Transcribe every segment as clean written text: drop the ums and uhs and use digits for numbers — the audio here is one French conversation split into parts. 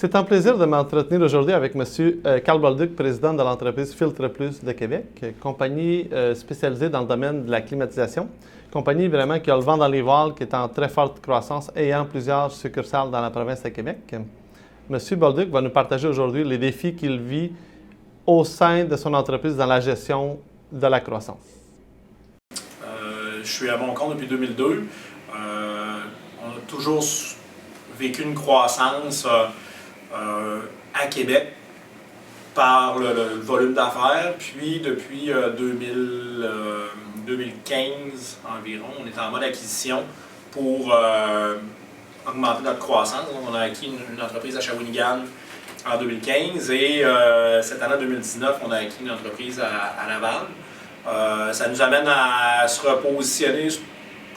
C'est un plaisir de m'entretenir aujourd'hui avec M. Carl Bolduc, président de l'entreprise Filtre Plus de Québec, compagnie spécialisée dans le domaine de la climatisation. Compagnie vraiment qui a le vent dans les voiles, qui est en très forte croissance, ayant plusieurs succursales dans la province de Québec. M. Bolduc va nous partager aujourd'hui les défis qu'il vit au sein de son entreprise dans la gestion de la croissance. Je suis à mon compte depuis 2002. On a toujours vécu une croissance à Québec par le volume d'affaires. Puis depuis 2015 environ, on est en mode acquisition pour augmenter notre croissance. Donc, on a acquis une entreprise à Shawinigan en 2015 et cette année 2019, on a acquis une entreprise à Laval. Ça nous amène à se repositionner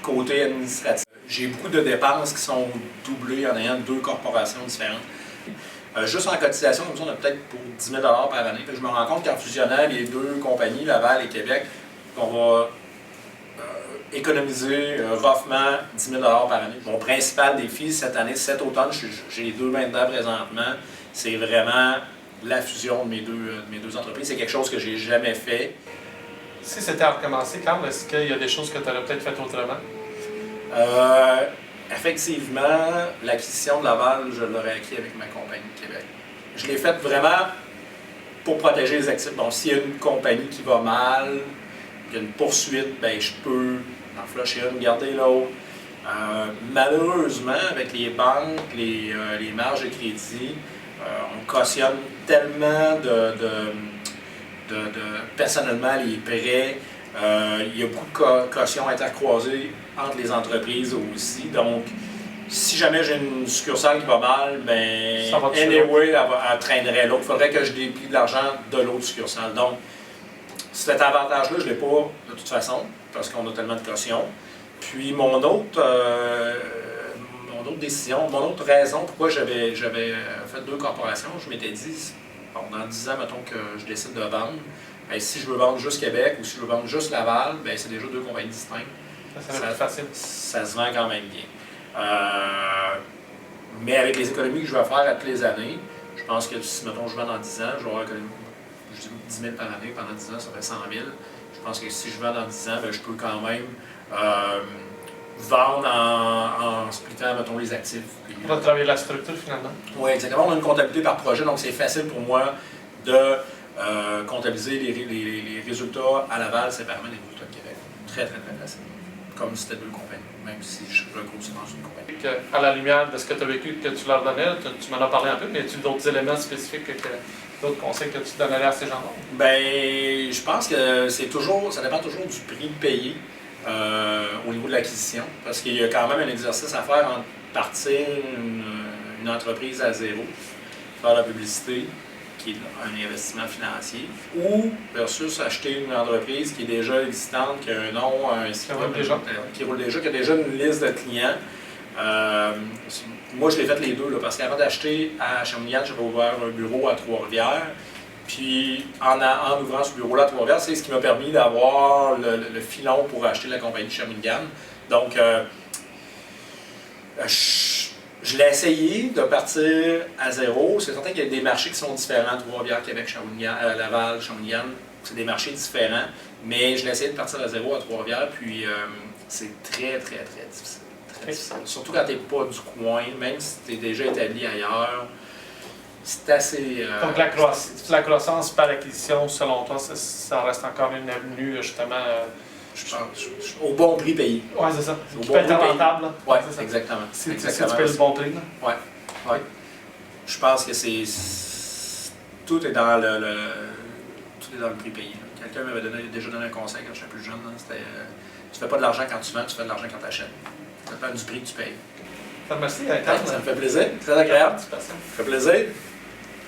côté administratif. J'ai beaucoup de dépenses qui sont doublées en ayant deux corporations différentes. Juste en cotisation, comme ça, on a peut-être pour 10 000 par année. Puis je me rends compte qu'en fusionnant les deux compagnies, Laval et Québec, on va économiser roughement 10 000 par année. Mon principal défi cette année, cet automne, j'ai les deux mains dedans présentement, c'est vraiment la fusion de mes deux entreprises. C'est quelque chose que j'ai jamais fait. Si c'était à recommencer, Carl, est-ce qu'il y a des choses que tu aurais peut-être faites autrement? Effectivement, l'acquisition de Laval, je l'aurais acquis avec ma compagnie de Québec. Je l'ai faite vraiment pour protéger les actifs. Donc, s'il y a une compagnie qui va mal, il y a une poursuite, bien, je peux en flusher une, garder l'autre. Malheureusement, avec les banques, les marges de crédit, on cautionne tellement personnellement les prêts. Il y a beaucoup de cautions intercroisées entre les entreprises aussi. Donc, si jamais j'ai une succursale qui va mal, ben, anyway, elle traînerait l'autre. Il faudrait que je déplie de l'argent de l'autre succursale. Donc, cet avantage-là, je ne l'ai pas de toute façon, parce qu'on a tellement de cautions. Puis, mon autre décision, mon autre raison pourquoi j'avais fait deux corporations, je m'étais dit, bon, dans 10 ans, mettons que je décide de vendre, bien, si je veux vendre juste Québec ou si je veux vendre juste Laval, bien, c'est déjà deux compagnies distinctes. Ça va être facile. Ça se vend quand même bien. Mais avec les économies que je vais faire à toutes les années, je pense que si, mettons, je vends dans 10 ans, je vais avoir économisé 10 000 par année. Pendant 10 ans, ça fait 100 000. Je pense que si je vends dans 10 ans, bien, je peux quand même vendre en splittant, mettons, les actifs. On va travailler la structure, finalement. Oui, exactement. On a une comptabilité par projet, donc c'est facile pour moi de comptabiliser les résultats à Laval séparément des résultats de Québec. Très, très, très facile. Comme si c'était deux compagnies, même si je regrossis dans une compagnie. À la lumière de ce que tu as vécu, que tu leur donnais, tu m'en as parlé un peu, mais as-tu d'autres éléments spécifiques, d'autres conseils que tu donnerais à ces gens-là? Bien, je pense que ça dépend toujours du prix payé au niveau de l'acquisition, parce qu'il y a quand même un exercice à faire entre partir une entreprise à zéro, faire la publicité, qui est un investissement financier, ou versus acheter une entreprise qui est déjà existante, qui a un nom, qui roule déjà, qui a déjà une liste de clients. Moi, je l'ai fait les deux, là, parce qu'avant d'acheter à Shawinigan, j'avais ouvert un bureau à Trois-Rivières. Puis, en ouvrant ce bureau-là à Trois-Rivières, c'est ce qui m'a permis d'avoir le filon pour acheter la compagnie de Shawinigan. Donc, je l'ai essayé de partir à zéro. C'est certain qu'il y a des marchés qui sont différents. Trois-Rivières, Québec, Shawinigan, Laval, Shawinigan, c'est des marchés différents. Mais je l'ai essayé de partir à zéro à Trois-Rivières, puis c'est très, très, très difficile. Très difficile. Surtout quand tu n'es pas du coin, même si tu es déjà établi ailleurs. C'est assez... Donc la croissance par acquisition, selon toi, ça reste encore une avenue, justement... Je pense, au bon prix payé. Oui, c'est ça. Au Qui bon peut être prix rentable. Oui, exactement. Si tu payes le bon prix. Oui. Ouais. Je pense que tout est dans le prix payé. Quelqu'un m'avait déjà donné un conseil quand j'étais plus jeune. C'était tu fais pas de l'argent quand tu vends, tu fais de l'argent quand tu achètes. Ça dépend du prix que tu payes. Merci, ça me fait plaisir. Très agréable. Ça me fait plaisir.